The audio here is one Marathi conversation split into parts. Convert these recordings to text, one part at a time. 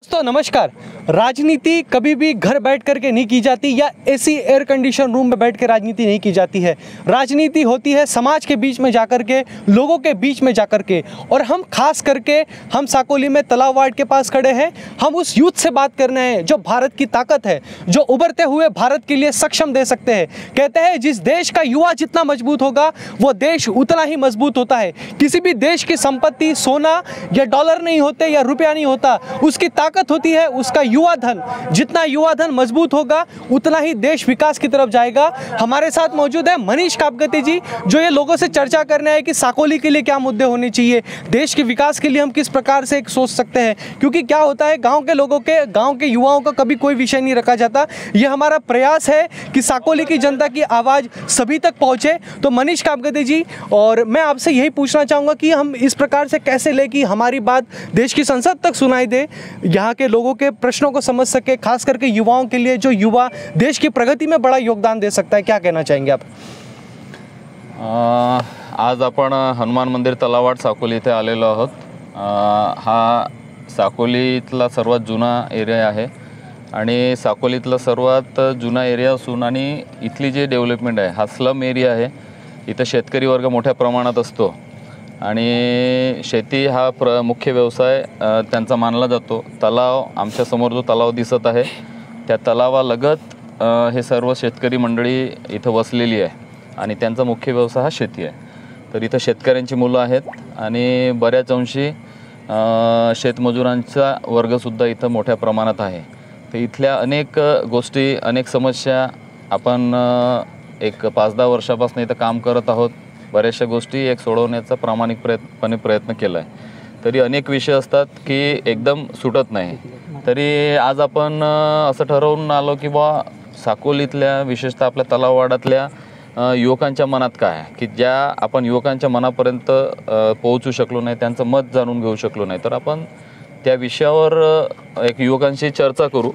तो नमस्कार। राजनीति कभी भी घर बैठ करके नहीं की जाती या एसी एयर कंडीशन रूम में बैठ के राजनीति नहीं की जाती है। राजनीति होती है समाज के बीच में जाकर के, लोगों के बीच में जाकर के। और हम खास करके हम साकोली में तलाव वार्ड के पास खड़े हैं। हम उस यूथ से बात करने हैं जो भारत की ताकत है, जो उभरते हुए भारत के लिए सक्षम दे सकते हैं। कहते हैं जिस देश का युवा जितना मजबूत होगा वो देश उतना ही मजबूत होता है। किसी भी देश की संपत्ति सोना या डॉलर नहीं होते या रुपया नहीं होता, उसकी ताकत होती है उसका युवा धन। जितना युवा धन मजबूत होगा उतना ही देश विकास की तरफ जाएगा। हमारे साथ मौजूद है मनीष कापगती जी, जो ये लोगों से चर्चा करने आए कि साकोली के लिए क्या मुद्दे होने चाहिए, देश के विकास के लिए हम किस प्रकार से सोच सकते हैं। क्योंकि क्या होता है, गांव के लोगों के, गांव के युवाओं का कभी कोई विषय नहीं रखा जाता। ये हमारा प्रयास है कि साकोली की जनता की आवाज़ सभी तक पहुँचे। तो मनीष कापगती जी, और मैं आपसे यही पूछना चाहूँगा कि हम इस प्रकार से कैसे ले कि हमारी बात देश की संसद तक सुनाई दे, यहाँ के लोगों के प्रश्नों को समझ सके, खास करके युवाओं के लिए, जो युवा देश की प्रगति में बड़ा योगदान दे सकता है। क्या कहना चाहेंगे आप? आज आपण हनुमान मंदिर तलावाड साकोली इथे आलेलो आहोत। हा साकोलीतला सर्वात जुना एरिया आहे आणि साकोलीतला सर्वात जुना एरिया असून आणि इथली जी डेव्हलपमेंट आहे हा स्लम एरिया आहे। इथं शेतकरी वर्ग मोठ्या प्रमाणात असतो आणि शेती हा मुख्य व्यवसाय त्यांचा मानला जातो। तलाव, आमच्या समोर जो तलाव दिसत आहे त्या तलावालगत हे सर्व शेतकरी मंडळी इथं वसलेली आहे आणि त्यांचा मुख्य व्यवसाय हा शेती आहे। तर इथं शेतकऱ्यांची मुलं आहेत आणि बऱ्याच अंशी शेतमजुरांचा वर्गसुद्धा इथं मोठ्या प्रमाणात आहे। तर इथल्या अनेक गोष्टी, अनेक समस्या आपण एक 5-10 वर्षापासून इथं काम करत आहोत। बऱ्याचशा गोष्टी एक सोडवण्याचा प्रामाणिकपणे प्रयत्न केला आहे। तरी अनेक विषय असतात की एकदम सुटत नाही। तरी आज आपण असं ठरवून आलो की बा साकोलीतल्या, विशेषतः आपल्या तलाववाडातल्या युवकांच्या मनात काय आहे की ज्या आपण युवकांच्या मनापर्यंत पोहोचू शकलो नाही, त्यांचं मत जाणून घेऊ शकलो नाही, तर आपण त्या विषयावर एक युवकांशी चर्चा करू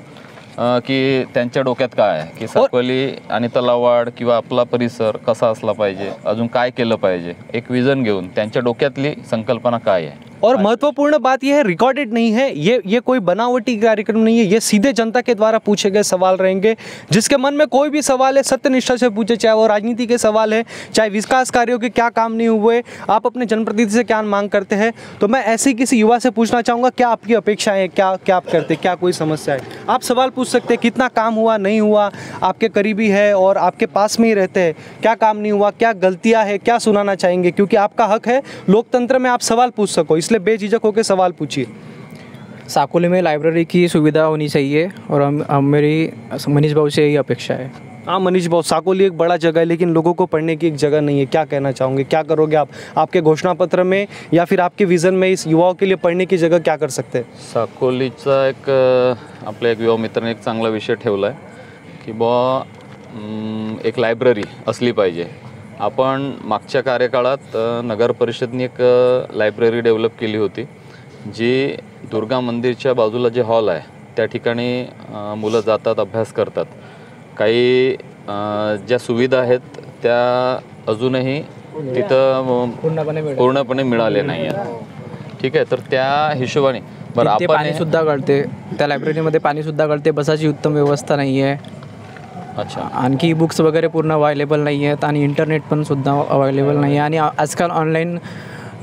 की त्यांच्या डोक्यात काय आहे की साकोली आणि तलाववाड किंवा आपला परिसर कसा असला पाहिजे, अजून काय केलं पाहिजे, एक विजन घेऊन त्यांच्या डोक्यातली संकल्पना काय आहे। और महत्वपूर्ण बात यह है, रिकॉर्डेड नहीं है, ये कोई बनावटी कार्यक्रम नहीं है। ये सीधे जनता के द्वारा पूछे गए सवाल रहेंगे। जिसके मन में कोई भी सवाल है सत्यनिष्ठा से पूछे, चाहे वो राजनीति के सवाल है, चाहे विकास कार्यों के क्या काम नहीं हुए, आप अपने जनप्रतिनिधि से क्या मांग करते हैं। तो मैं ऐसे ही किसी युवा से पूछना चाहूँगा, क्या आपकी अपेक्षाएं हैं, क्या आप करते, क्या कोई समस्या है। आप सवाल पूछ सकते हैं, कितना काम हुआ, नहीं हुआ, आपके करीबी है और आपके पास में ही रहते हैं, क्या काम नहीं हुआ, क्या गलतियाँ हैं, क्या सुनाना चाहेंगे। क्योंकि आपका हक है लोकतंत्र में आप सवाल पूछ सको, इसलिए बेझिझक होकर सवाल पूछिए। साकोली में लाइब्रेरी की सुविधा होनी चाहिए और मेरी मनीष भाऊ से यही अपेक्षा है। हाँ मनीष भाऊ, साकोली एक बड़ा जगह है लेकिन लोगों को पढ़ने की एक जगह नहीं है। क्या कहना चाहोगे, क्या करोगे आप आपके घोषणा पत्र में या फिर आपके विजन में इस युवाओं के लिए पढ़ने की जगह क्या कर सकते हैं? साकोलीचा एक आपल्या एक युवा मित्राने एक चांगला विषय ठेवला आहे की बा एक लायब्ररी असली पाहिजे। आपण मागच्या कार्यकाळात नगर परिषदेने एक लायब्ररी डेव्हलप केली होती, जी दुर्गा मंदिरच्या बाजूला जे हॉल आहे त्या ठिकाणी मुलं जातात, अभ्यास करतात। काही ज्या सुविधा आहेत त्या अजूनही तिथं पूर्णपणे मिळाले नाही आहेत। ठीक आहे, तर त्या हिशोबाने बरं आपण पाणीसुद्धा गळते, त्या लायब्ररीमध्ये पाणीसुद्धा गळते, बसाची उत्तम व्यवस्था नाही आहे। अच्छा, आणखी बुक्स वगैरे पूर्ण अवेलेबल नाही आहेत आणि इंटरनेट पण सुद्धा अवेलेबल नाही आहे आणि आजकाल ऑनलाईन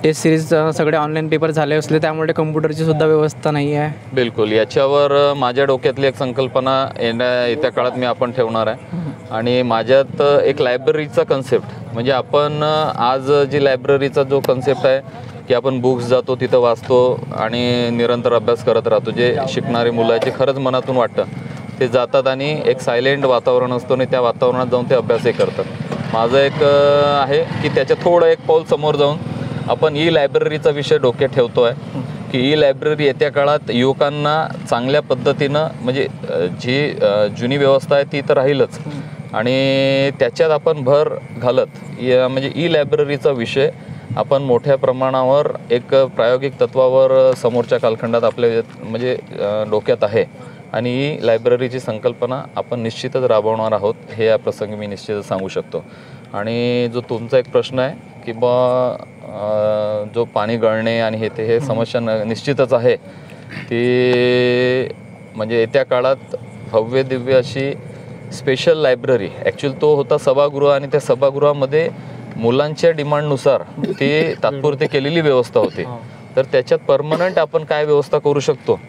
टेस्ट सिरीज सगळे ऑनलाईन पेपर झाले असले त्यामुळे कम्प्युटरची सुद्धा व्यवस्था नाही आहे। बिलकुल, याच्यावर माझ्या डोक्यातली एक संकल्पना येत्या काळात मी आपण ठेवणार आहे आणि माझ्यात एक लायब्ररीचा कन्सेप्ट, म्हणजे आपण आज जी लायब्ररीचा जो कन्सेप्ट आहे की आपण बुक्स जातो, तिथं वाचतो आणि निरंतर अभ्यास करत राहतो, जे शिकणारे मुलं जे खरंच मनातून वाटतं ते जातात आणि एक सायलेंट वातावरण असतो आणि त्या वातावरणात जाऊन ते अभ्यासही करतात। माझं एक आहे की त्याच्या थोडं एक पाऊल समोर जाऊन आपण ई लायब्ररीचा विषय डोक्यात ठेवतो आहे की ई लायब्ररी येत्या काळात युवकांना चांगल्या पद्धतीनं, म्हणजे जी जुनी व्यवस्था आहे ती तर राहीलच आणि त्याच्यात आपण भर घालत म्हणजे ई लायब्ररीचा विषय आपण मोठ्या प्रमाणावर एक प्रायोगिक तत्वावर समोरच्या कालखंडात आपल्या म्हणजे डोक्यात आहे आणि लायब्ररीची संकल्पना आपण निश्चितच राबवणार आहोत, हे या प्रसंगी मी निश्चितच सांगू शकतो। आणि जो तुमचा एक प्रश्न आहे की बा जो पाणी गळणे आणि हे समस्या निश्चितच आहे ती म्हणजे येत्या काळात भव्य दिव्य अशी स्पेशल लायब्ररी, ॲक्च्युअली तो होता सभागृह आणि त्या सभागृहामध्ये मुलांच्या डिमांडनुसार ती तात्पुरती केलेली व्यवस्था होती. तर त्याच्यात परमनंट आपण काय व्यवस्था करू शकतो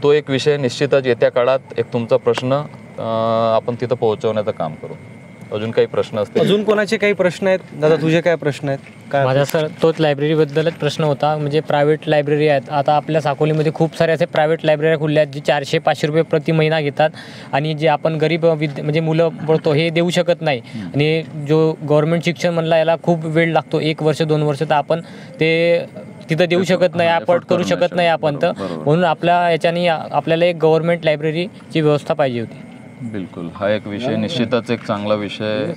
तो एक विषय निश्चितच येत्या काळात एक तुमचा प्रश्न आपण तिथं पोहोचवण्याचं काम करू. अजून काही प्रश्न असतील? अजून कोणाचे काही प्रश्न आहेत? दादा तुझे काय प्रश्न आहेत? काय माझा सर तोच लायब्ररीबद्दलच प्रश्न होता. म्हणजे प्रायव्हेट लायब्ररी आहेत, आता आपल्या साकोलीमध्ये खूप सारे असे प्रायव्हेट लायब्ररी खुलल्या आहेत जे 400-500 रुपये प्रति महिना घेतात आणि जे आपण गरीब म्हणजे मुलं पडतो हे देऊ शकत नाही. आणि जो गव्हर्नमेंट शिक्षण म्हणला याला खूप वेळ लागतो, 1 वर्ष 2 वर्ष, तर आपण ते तिथं देऊ शकत नाही, अफोर्ड करू शकत नाही आपण. तर म्हणून आपल्या याच्याने आपल्याला एक गव्हर्नमेंट लायब्ररीची व्यवस्था पाहिजे होती. बिल्कुल, हा एक विषय निश्चितच एक चांगला विषय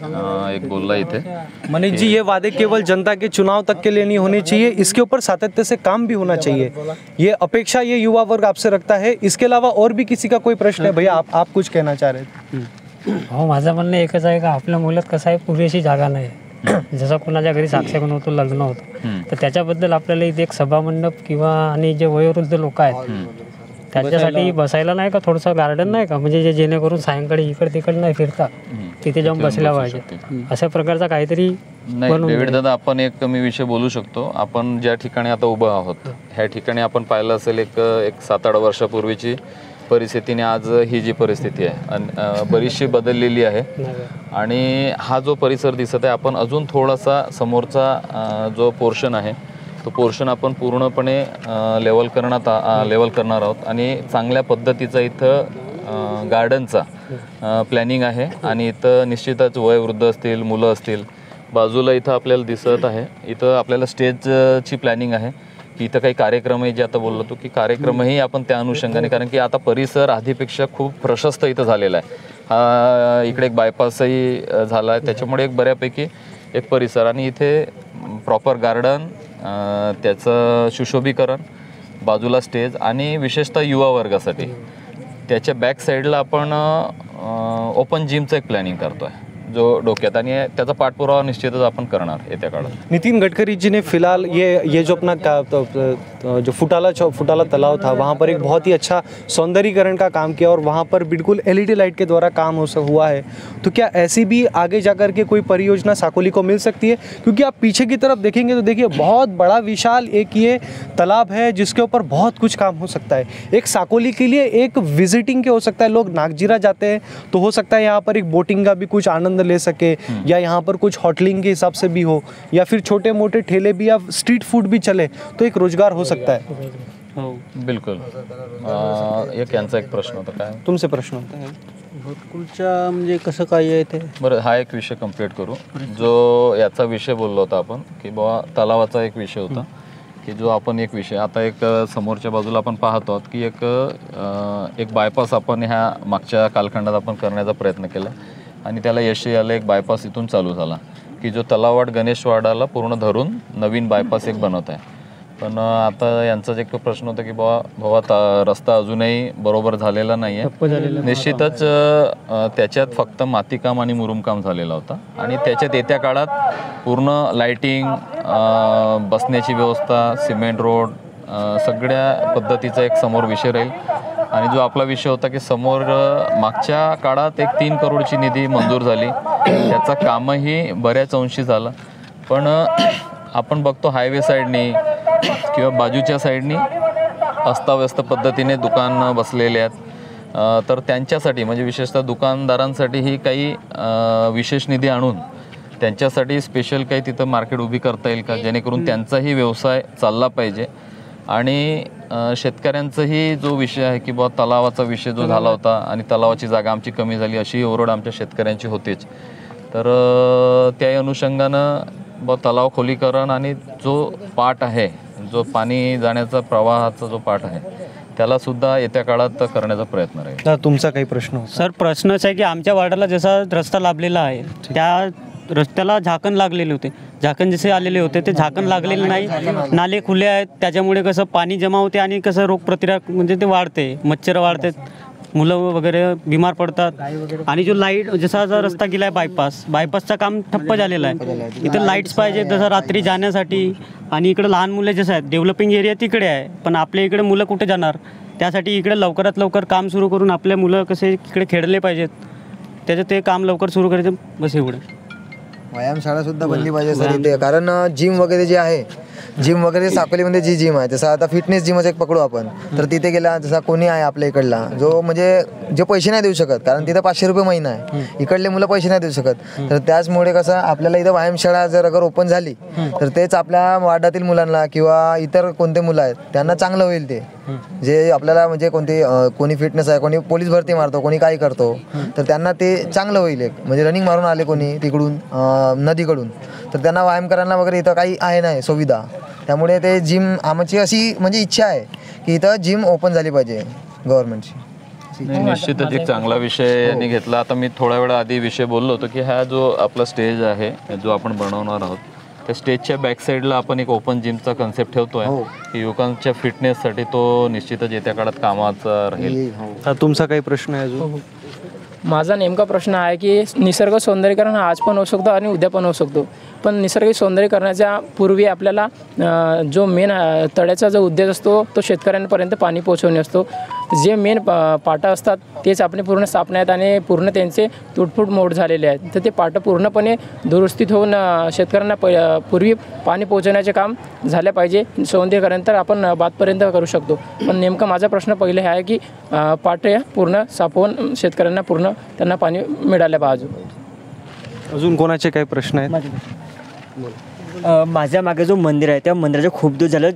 एक बोलला इथे. मनीष जी, ये वादे केवल जनता के चुनाव तक के लिए नहीं होने चाहिए, इसके ऊपर सातत्य से काम भी होना चाहिए. ये अपेक्षा ये युवा वर्ग आपसे रखता है. इसके अलावा और भी किसी का कोई प्रश्न है? भैया आप कुछ कहना चाह रहे थे? हो, माझं म्हणणं एकच आहे का आपल्या मुलात कसं आहे पुरेशी जागा नाही. जसं कोणाच्या घरी साक्षगण होतो, लग्न होतं, तर त्याच्याबद्दल आपल्याला इथे एक सभामंडप किंवा आणि जे वयोवृद्ध लोक आहेत त्याच्यासाठी बसायला नाही का थोडंसं गार्डन नाही का, म्हणजे जे जेणेकरून सायंकाळी इकडे तिकडे नाही फिरता तिथे जाऊन बसल्या पाहिजे, अशा प्रकारचा काहीतरी. नाही डेव्हिड दादा, आपण एक मी विषय बोलू शकतो. आपण ज्या ठिकाणी आता उभं आहोत ह्या ठिकाणी आपण पाहिलं असेल एक 7-8 वर्षापूर्वीची परिस्थितीने आज ही जी परिस्थिती आहे बरीचशी बदललेली आहे. आणि हा जो परिसर दिसत आहे, आपण अजून थोडासा समोरचा जो पोर्शन आहे तो पोर्शन आपण पूर्णपणे लेवल करणार आहोत आणि चांगल्या पद्धतीचा इथं गार्डनचा प्लॅनिंग आहे. आणि इथं निश्चितच वयोवृद्ध असतील, मुलं असतील. बाजूला इथं आपल्याला दिसत आहे इथं आपल्याला स्टेजची प्लॅनिंग आहे की इथं काही कार्यक्रमही जे आता बोललो होतो की कार्यक्रमही आपण त्या अनुषंगाने, कारण की आता परिसर आधीपेक्षा खूप प्रशस्त इथं झालेला आहे. हा इकडे एक बायपासही झाला आहे, त्याच्यामुळे एक बऱ्यापैकी एक परिसर आणि इथे प्रॉपर गार्डन, त्याचं सुशोभीकरण, बाजूला स्टेज आणि विशेषतः युवा वर्गासाठी त्याच्या बॅक साईडला आपण ओपन जिमचं एक प्लॅनिंग करतो आहे जो डोक्यात, आणि त्याचा पाठपुरावा निश्चितच आपण करणार येत्या काळात. नितिन गडकरी जी ने फिलहाल ये जो अपना जो फुटाला तालाब था वहाँ पर एक बहुत ही अच्छा सौंदर्यीकरण का काम किया और वहाँ पर बिल्कुल LED लाइट के द्वारा काम हुआ है. तो क्या ऐसी भी आगे जाकर के कोई परियोजना साकोली को मिल सकती है? क्योंकि आप पीछे की तरफ देखेंगे तो देखिए बहुत बड़ा विशाल एक ये तालाब है जिसके ऊपर बहुत कुछ काम हो सकता है. एक साकोली के लिए एक विजिटिंग के हो सकता है, लोग नागजीरा जाते हैं तो हो सकता है यहाँ पर एक बोटिंग का भी कुछ आनंद ले सके, या यहाँ पर कुछ होटलिंग के हिसाब से भी हो, या फिर छोटे मोटे ठेले भी या स्ट्रीट फूड भी चले तो एक रोजगार हो सकता है. बिलकुल. एक यांचा एक प्रश्न होता, काय तुमचे प्रश्न होता? घोटकुलच्या म्हणजे कसं काय आहे ते? बरं, हा एक विषय कंप्लीट करू. जो याचा विषय बोललो होता आपण की बाबा तलावाचा एक विषय होता की जो आपण एक विषय आता एक समोरच्या बाजूला आपण पाहतो आहोत की एक बायपास आपण ह्या मागच्या कालखंडात आपण करण्याचा प्रयत्न केला आणि त्याला यशही आलं. एक बायपास इथून चालू झाला की जो तलाववाड गणेशवाडाला पूर्ण धरून नवीन बायपास एक बनवत आहे. पण आता यांचा एक प्रश्न होता की बाबा रस्ता अजूनही बरोबर झालेला नाही आहे. निश्चितच त्याच्यात फक्त मातीकाम आणि मुरुमकाम झालेला होता आणि त्याच्यात येत्या काळात पूर्ण लाईटिंग, बसण्याची व्यवस्था, सिमेंट रोड, सगळ्या पद्धतीचा एक समोर विषय राहील. आणि जो आपला विषय होता की समोर मागच्या काळात एक 3 करोडची निधी मंजूर झाली, त्याचं कामही बऱ्याच अंशी झालं. पण आपण बघतो हायवे साईडनी किंवा बाजूच्या साईडनी अस्ताव्यस्त पद्धतीने दुकान बसलेले आहेत. तर त्यांच्यासाठी म्हणजे विशेषतः दुकानदारांसाठी ही काही विशेष निधी आणून त्यांच्यासाठी स्पेशल काही तिथं मार्केट उभी करता येईल का, जेणेकरून त्यांचाही व्यवसाय चालला पाहिजे. आणि शेतकऱ्यांचाही जो विषय आहे की बा तलावाचा विषय जो झाला होता आणि तलावाची जागा आमची कमी झाली अशी ओरड आमच्या शेतकऱ्यांची होतीच. तर त्या अनुषंगानं बा तलाव खोलीकरण आणि जो पाट आहे, जो पाणी जाण्याचा प्रवाहाचा जो पाट आहे त्याला सुद्धा येत्या काळात करण्याचा प्रयत्न राहील. तुमचा काही प्रश्न? सर प्रश्नच आहे की आमच्या वार्डाला जसा रस्ता लाभलेला आहे त्या रस्त्याला झाकण लागलेले होते, झाकण जसे आलेले होते ते झाकण लागलेले नाही, नाले खुले आहेत, त्याच्यामुळे कसं पाणी जमा होते आणि कसं रोगप्रतिकारक म्हणजे ते वाढते, मच्छर वाढतात, मुलं वगैरे बिमार पडतात. आणि जो लाईट जसा रस्ता गेला आहे बायपासचं काम ठप्प झालेलं आहे. इथं लाईट्स पाहिजे जसं रात्री जाण्यासाठी. आणि इकडे लहान मुलं जसं आहेत डेव्हलपिंग एरिया तिकडे आहे पण आपल्या इकडे मुलं कुठे जाणार, त्यासाठी इकडे लवकरात लवकर काम सुरू करून आपले मुलं कसे इकडे खेळले पाहिजेत, त्याचं ते काम लवकर सुरू करायचं बस एवढं. व्यायामशाळा सुद्धा बनली पाहिजे सर इथे, कारण जिम वगैरे जे आहे, जिम वगैरे साकोलीमध्ये जी जिम आहे, जसं आता फिटनेस जिमच एक पकडू आपण, तर तिथे गेला जसा कोणी आहे आपल्या इकडला जो म्हणजे जे पैसे नाही देऊ शकत, कारण तिथं 500 रुपये महिना आहे, इकडले मुलं पैसे नाही देऊ शकत, तर त्याचमुळे कसं आपल्याला इथं व्यायामशाळा जर अगर ओपन झाली तर तेच आपल्या वार्डातील मुलांना किंवा इतर कोणते मुलं आहेत त्यांना चांगलं होईल. ते जे आपल्याला म्हणजे कोणी फिटनेस आहे, कोणी पोलीस भरती मारतो, कोणी काही करतो, तर त्यांना ते चांगलं होईल. एक म्हणजे रनिंग मारून आले कोणी तिकडून नदीकडून, तर त्यांना व्यायाम करायला वगैरे इथं काही आहे नाही सुविधा, त्यामुळे ते जिम आमची अशी म्हणजे इच्छा आहे की इथं जिम ओपन झाली पाहिजे गव्हर्नमेंटची. निश्चितच एक चांगला विषय यांनी घेतला. आता मी थोड्या वेळा आधी विषय बोललो होतो की हा जो आपला स्टेज आहे जो आपण बनवणार आहोत, त्या स्टेजच्या बॅक साईडला आपण एक ओपन जिमचा कन्सेप्ट ठेवतोय की युवकांच्या फिटनेससाठी तो निश्चितच येत्या काळात कामाचा राहील. तुमचा काही प्रश्न आहे अजून? माझा नेमका प्रश्न आहे की निसर्ग सौंदर्यीकरण आज पण होऊ शकतो आणि उद्या पण होऊ शकतो, पण निसर्ग सौंदर्यीकरणाच्या पूर्वी आपल्याला जो मेन तळ्याचा जो उद्देश असतो तो शेतकऱ्यांपर्यंत पाणी पोहोचवणे असतो. जे मेन पाटा असतात तेच आपण पूर्ण साफ नाहीत आणि पूर्ण त्यांचे तुटफूट मोड झालेले आहेत, तर ते पाटं पूर्णपणे दुरुस्तीत होऊन शेतकऱ्यांना पूर्वी पाणी पोहोचवण्याचे काम झाले पाहिजे. सौंदर्यीकरण तर आपण बादपर्यंत करू शकतो, पण नेमका माझा प्रश्न पहिले आहे की पाटे पूर्ण साफ होऊन शेतकऱ्यांना पूर्ण त्यांना पाणी मिळालं पाहिजे. अजून कोणाचे काही प्रश्न आहेत? माझ्या मागे जो मंदिर आहे त्या मंदिराचा खूप दिवस झालं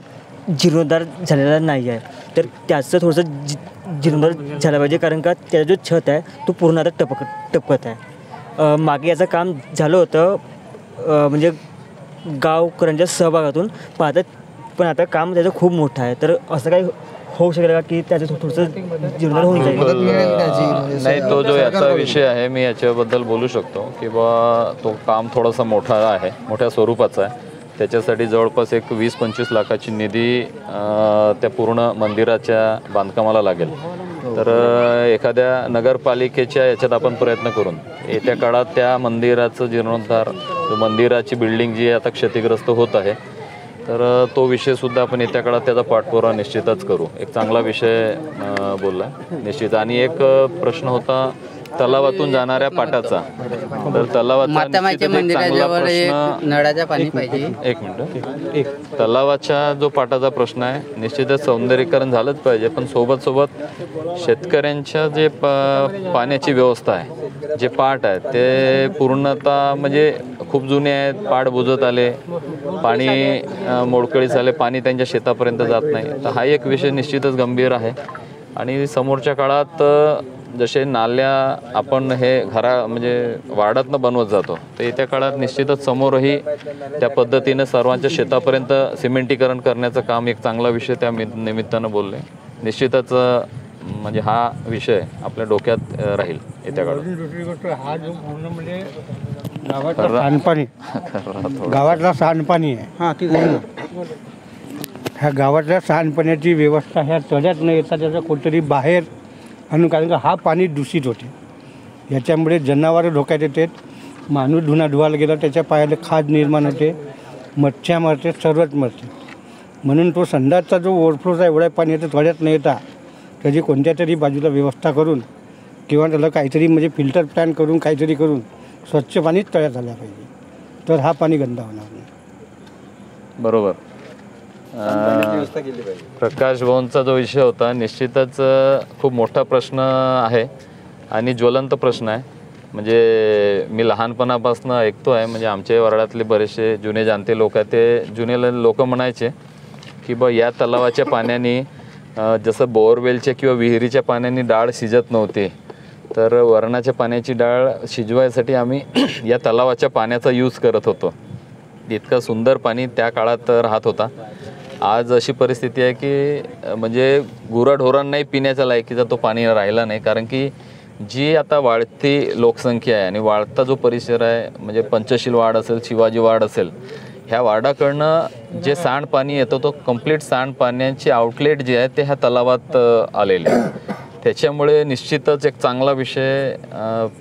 जीर्णोद्धार झालेला नाही आहे, तर त्याचं थोडंसं जीर्णोद्धार झाला पाहिजे, कारण का त्याचा जो छत आहे तो पूर्ण आता टपकत आहे. मागे याचं काम झालं होतं म्हणजे गावकऱ्यांच्या सहभागातून पाहतात, पण आता काम त्याचं खूप मोठं आहे, तर असं काही होऊ शकेल का की त्याचं थोडंसं जीर्णोद्धार होऊन जाईल? नाही, तो जो याचा विषय आहे मी याच्याबद्दल बोलू शकतो की बा तो काम थोडासा मोठा आहे, मोठ्या स्वरूपाचा आहे. त्याच्यासाठी जवळपास एक 20-25 लाखाची निधी त्या पूर्ण मंदिराच्या बांधकामाला लागेल. तर एखाद्या नगरपालिकेच्या याच्यात आपण प्रयत्न करून येत्या काळात त्या मंदिराचं जीर्णोद्धार, मंदिराची बिल्डिंग जी आता क्षतिग्रस्त होत आहे, तर तो विषयसुद्धा आपण येत्या काळात त्याचा पाठपुरावा निश्चितच करू. एक चांगला विषय बोलला निश्चित. आणि एक प्रश्न होता तलावातून जाणाऱ्या पाटाचा, तर तलावाचा नळाच्या पाणी पाहिजे. एक मिनिट, तलावाच्या जो पाटाचा प्रश्न आहे निश्चितच सौंदर्यीकरण झालंच पाहिजे, पण सोबत शेतकऱ्यांच्या जे पाण्याची व्यवस्था आहे, जे पाट आहेत ते पूर्णतः म्हणजे खूप जुने आहेत, पाट बुजत आले, पाणी मोडकळीस आले, पाणी त्यांच्या शेतापर्यंत जात नाही. तर हा एक विषय निश्चितच गंभीर आहे. आणि समोरच्या काळात जसे नाल्या आपण हे म्हणजे वार्डातनं बनवत जातो, तर येत्या काळात निश्चितच समोरही त्या पद्धतीने सर्वांच्या शेतापर्यंत सिमेंटीकरण करण्याचं काम एक चांगला विषय त्या निमित्तानं बोलले. निश्चितच म्हणजे हा विषय आपल्या डोक्यात राहील येत्या काळात. हा जो पूर्ण म्हणजे गावातला सांडपाणी आहे, ह्या गावातल्या सांडपाण्याची व्यवस्था ह्या तळ्यात न येता त्याचा कोणतरी बाहेर आणून, कारण का हा पाणी दूषित होते, याच्यामुळे जनावरं धोक्यात येतात, माणूस धुवायला गेला त्याच्या पायाला खाज निर्माण होते, मच्छ्या मरते, सर्वच मरते. म्हणून तो संडासचा जो ओव्हरफ्लोचा एवढ्या पाणी येतं तळ्यात न येता त्याची कोणत्या तरी बाजूला व्यवस्था करून किंवा त्याला काहीतरी म्हणजे फिल्टर प्लॅन करून काहीतरी करून स्वच्छ पाणीच तळ्यात आलं पाहिजे, तर हा पाणी गंदा होणार नाही. बरोबर. प्रकाश भाऊंचा जो विषय होता निश्चितच खूप मोठा प्रश्न आहे आणि ज्वलंत प्रश्न आहे. म्हणजे मी लहानपणापासून ऐकतो आहे, म्हणजे आमच्या वार्डातले बरेचसे जुने जाणते लोक आहेत, ते जुने लोक म्हणायचे की बा या तलावाच्या पाण्याने जसं बोअरवेलच्या किंवा विहिरीच्या पाण्याने डाळ शिजत नव्हती, तर वरणाच्या पाण्याची डाळ शिजवायसाठी आम्ही या तलावाच्या पाण्याचा यूज करत होतो. इतकं सुंदर पाणी त्या काळात राहत होता. आज अशी परिस्थिती आहे की म्हणजे गुराढोरांनाही पिण्याच्या लायकीचा तो पाणी राहिला नाही, कारण की जी आता वाढती लोकसंख्या आहे आणि वाढता जो परिसर आहे, म्हणजे पंचशील वाड असेल, शिवाजी वाड असेल, ह्या वाडाकडनं जे सांडपाणी येतं तो कंप्लीट सांडपाण्याची आउटलेट जे आहे ते ह्या तलावात आलेले. त्याच्यामुळे निश्चितच एक चांगला विषय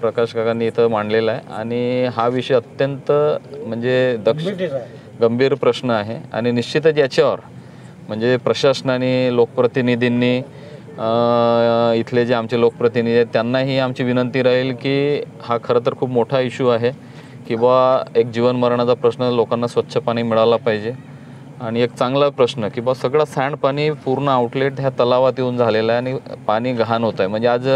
प्रकाश काकांनी इथं मांडलेला आहे आणि हा विषय अत्यंत म्हणजे गंभीर प्रश्न आहे. आणि निश्चितच याच्यावर म्हणजे प्रशासनाने, लोकप्रतिनिधींनी इथले जे आमचे लोकप्रतिनिधी आहेत त्यांनाही आमची विनंती राहील की हा खरं तर खूप मोठा इश्यू आहे की बा एक जीवन मरणाचा प्रश्न, लोकांना स्वच्छ पाणी मिळालं पाहिजे. आणि एक चांगला प्रश्न की बा सगळं सांडपाणी पूर्ण आउटलेट ह्या तलावात येऊन झालेलं आहे आणि पाणी घाण होत आहे. म्हणजे आज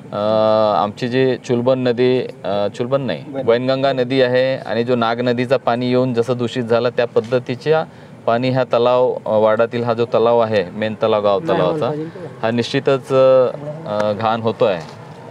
आमची जी चुलबन नाही वैनगंगा नदी आहे आणि जो नाग नदीचा पाणी येऊन जसं दूषित झालं त्या पद्धतीच्या पाणी ह्या तलाव वाडातील हा जो तलाव आहे मेन तलाव गाव तलावाचा हा निश्चितच घाण होतो आहे.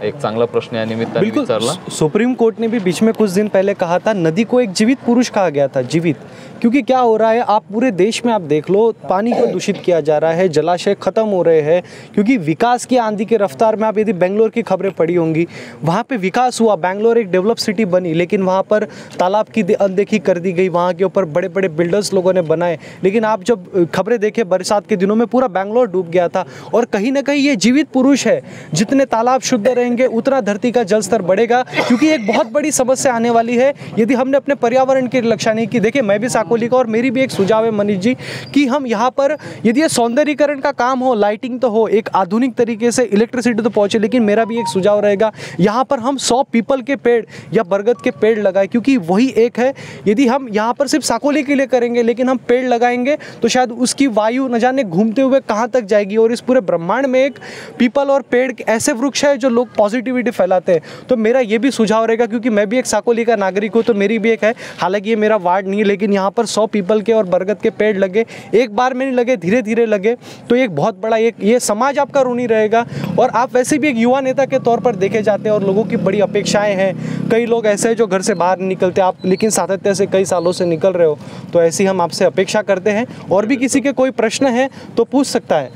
एक चांगला प्रश्न या निमित्ताने विचारला. सुप्रीम कोर्ट ने भी बीच में कुछ दिन पहले कहा था नदी को एक जीवित पुरुष कहा गया था, जीवित, क्योंकि क्या हो रहा है आप पूरे देश में आप देख लो पानी को दूषित किया जा रहा है, जलाशय खत्म हो रहे हैं क्योंकि विकास की आंधी की रफ्तार में आप यदि बेंगलोर की खबरें पढ़ी होंगी वहाँ पे विकास हुआ, बेंगलोर एक डेवलप सिटी बनी लेकिन वहाँ पर तालाब की अनदेखी कर दी गई, वहाँ के ऊपर बड़े बड़े बिल्डर्स लोगों ने बनाए. लेकिन आप जब खबरें देखे बरसात के दिनों में पूरा बेंगलोर डूब गया था. और कहीं ना कहीं ये जीवित पुरुष है, जितने तालाब शुद्ध रहेंगे उतना धरती का जल स्तर बढ़ेगा क्योंकि एक बहुत बड़ी समस्या आने वाली है यदि हमने अपने पर्यावरण की रक्षा नहीं की. देखिए मैं भी साकोली का और मेरी भी एक सुझाव है मनीष जी कि हम यहाँ पर यदि ये सौंदर्यीकरण का काम हो, लाइटिंग तो हो, एक आधुनिक तरीके से इलेक्ट्रिसिटी तो पहुँचे, लेकिन मेरा भी एक सुझाव रहेगा यहाँ पर हम 100 पीपल के पेड़ या बरगद के पेड़ लगाए क्योंकि वही एक है. यदि हम यहाँ पर सिर्फ साकोली के लिए करेंगे लेकिन हम पेड़ लगाएंगे तो शायद उसकी वायु न जाने घूमते हुए कहाँ तक जाएगी. और इस पूरे ब्रह्मांड में एक पीपल और पेड़ ऐसे वृक्ष है जो लोग पॉजिटिविटी फैलाते हैं. तो मेरा ये भी सुझाव रहेगा क्योंकि मैं भी एक साकोली का नागरिक हूँ तो मेरी भी एक है, हालांकि ये मेरा वार्ड नहीं है लेकिन यहाँ पर 100 पीपल के और बरगद के पेड़ लगे, एक बार में नहीं लगे, धीरे धीरे लगे तो एक बहुत बड़ा एक ये समाज आपका ऋणी रहेगा. और आप वैसे भी एक युवा नेता के तौर पर देखे जाते हैं और लोगों की बड़ी अपेक्षाएं हैं. कई लोग ऐसे हैं जो घर से बाहर नहीं निकलते, आप लेकिन सातत्य से कई सालों से निकल रहे हो, तो ऐसी हम आपसे अपेक्षा करते हैं. और भी किसी के कोई प्रश्न है तो पूछ सकता है.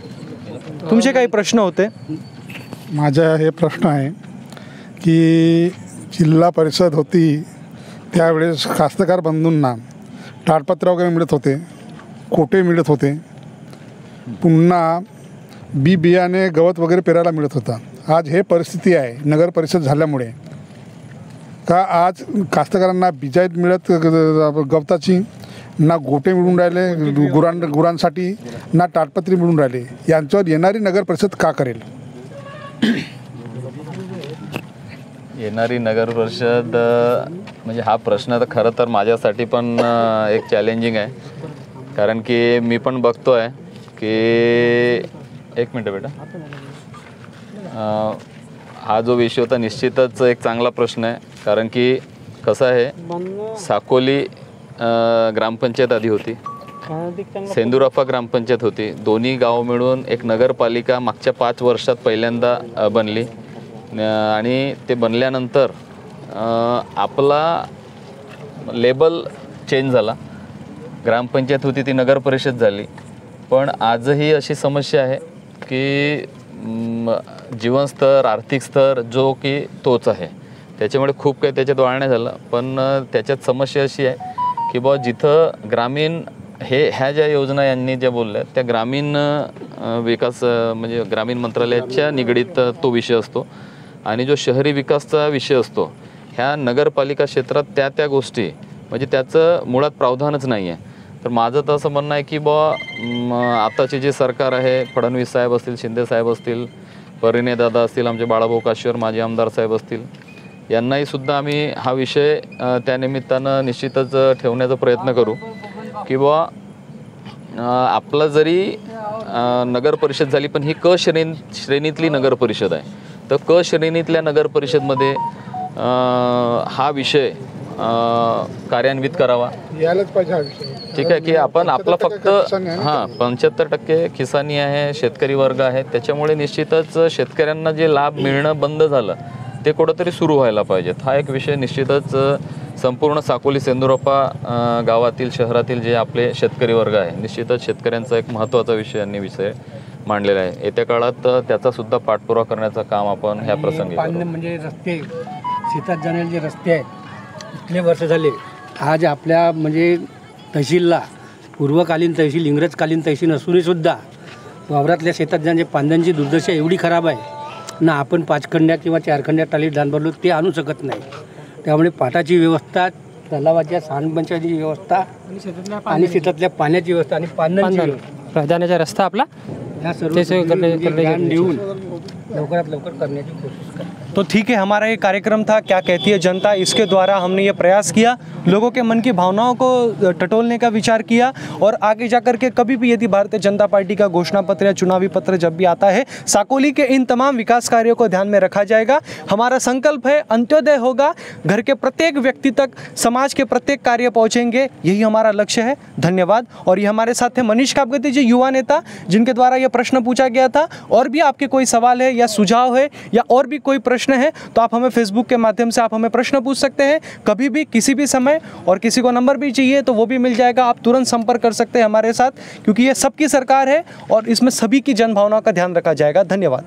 तुमचे काही प्रश्न होते? माझा हे प्रश्न आहे की जिल्हा परिषद होती त्यावेळेस कास्तकार बंधूंना ताडपत्र वगैरे मिळत होते, कोटे मिळत होते, पुन्हा बी बियाणे गवत वगैरे पेरायला मिळत होता. आज हे परिस्थिती आहे नगर परिषद झाल्यामुळे का आज कास्तकारांना बिजाईत मिळत गवताची, ना गोटे मिळून राहिले गुरांसाठी, ना ताडपत्री मिळून राहिले. यांच्यावर येणारी नगर परिषद का करेल? येणारी नगर परिषद म्हणजे हा प्रश्न तर खरं तर माझ्यासाठी पण एक चॅलेंजिंग आहे. कारण की मी पण बघतो आहे की एक मिनटं बेटा, हा जो विषय होता निश्चितच एक चांगला प्रश्न आहे. कारण की कसं आहे, साकोली ग्रामपंचायत आधी होती, सेंदुराफा ग्रामपंचायत होती, दोन्ही गाव मिळून एक नगरपालिका मागच्या 5 वर्षात पहिल्यांदा बनली. आणि ते बनल्यानंतर आपला लेबल चेंज झाला, ग्रामपंचायत होती ती नगर परिषद झाली. पण आजही अशी समस्या आहे की जीवनस्तर, आर्थिक स्तर जो की तोच आहे, त्याच्यामुळे खूप काही त्याच्यात वाढण्या झालं. पण त्याच्यात समस्या अशी आहे की बुवा जिथं ग्रामीण ह्या ज्या योजना यांनी ज्या बोलल्या त्या ग्रामीण विकास म्हणजे ग्रामीण मंत्रालयाच्या निगडीत तो विषय असतो आणि जो शहरी विकासचा विषय असतो ह्या नगरपालिका क्षेत्रात त्या गोष्टी म्हणजे त्याचं मुळात प्रावधानच नाही आहे. तर माझं तर असं म्हणणं आहे की बुवा आताचे जे सरकार आहे, फडणवीस साहेब असतील, शिंदे साहेब असतील, परिणय दादा असतील, आमचे बाळाभाऊ काशीवर माजी आमदार साहेब असतील, यांनाही सुद्धा आम्ही हा विषय त्या निमित्तानं निश्चितच ठेवण्याचा प्रयत्न करू की बुवा आपलं जरी नगर परिषद झाली पण ही क श्रेणीतली नगर परिषद आहे. तर क श्रेणीतल्या नगर परिषदमध्ये हा विषय कार्यान्वित करावा. यायलाच पाहिजे हा विषय. ठीक आहे की आपण आपला फक्त 75% किसानी आहे, शेतकरी वर्ग आहे, त्याच्यामुळे निश्चितच शेतकऱ्यांना जे लाभ मिळणं बंद झालं ते कुठंतरी सुरू व्हायला पाहिजेत. हा एक विषय निश्चितच संपूर्ण साकोली सेंदुराफा गावातील शहरातील जे आपले शेतकरी वर्ग आहे निश्चितच शेतकऱ्यांचा एक महत्त्वाचा विषय यांनी विषय मांडलेला आहे. येत्या काळात त्याचा सुद्धा पाठपुरावा करण्याचं काम आपण ह्या प्रसंगी करू. म्हणजे रस्ते शेतात जाणारे जे रस्ते आहेत इतके वर्ष झाले, आज आपल्या म्हणजे तहसीलला पूर्वकालीन तहसील, इंग्रजकालीन तहसील असूनहीसुद्धा वावरातल्या शेतात जाण्याचे पांद्यांची दुर्दशा एवढी खराब आहे ना, आपण 5 खंड्या किंवा 4 खंड्या टालीत धान भरलो ते आणू शकत नाही. त्यामुळे पाटाची व्यवस्था, तलावाच्या सांडपाण्याची व्यवस्था आणि शेतातल्या पाण्याची व्यवस्था आणि पाण्याची जाण्याचा रस्ता आपला ते सगळं करण्याची लवकरात लवकर करण्याची कोशिश करा. तो ठीक है, हमारा ये कार्यक्रम था क्या कहती है जनता, इसके द्वारा हमने ये प्रयास किया, लोगों के मन की भावनाओं को टटोलने का विचार किया और आगे जाकर के कभी भी यदि भारतीय जनता पार्टी का घोषणा पत्र या चुनावी पत्र जब भी आता है, साकोली के इन तमाम विकास कार्यों को ध्यान में रखा जाएगा. हमारा संकल्प है अंत्योदय होगा, घर के प्रत्येक व्यक्ति तक समाज के प्रत्येक कार्य पहुँचेंगे, यही हमारा लक्ष्य है. धन्यवाद. और ये हमारे साथ थे मनीष कापगती जी, युवा नेता, जिनके द्वारा यह प्रश्न पूछा गया था. और भी आपके कोई सवाल है या सुझाव है या और भी कोई प्रश्न है तो आप हमें फेसबुक के माध्यम से आप हमें प्रश्न पूछ सकते हैं कभी भी किसी भी समय. और किसी को नंबर भी चाहिए तो वो भी मिल जाएगा, आप तुरंत संपर्क कर सकते हैं हमारे साथ, क्योंकि ये सबकी सरकार है और इसमें सभी की जनभावनाओं का ध्यान रखा जाएगा. धन्यवाद.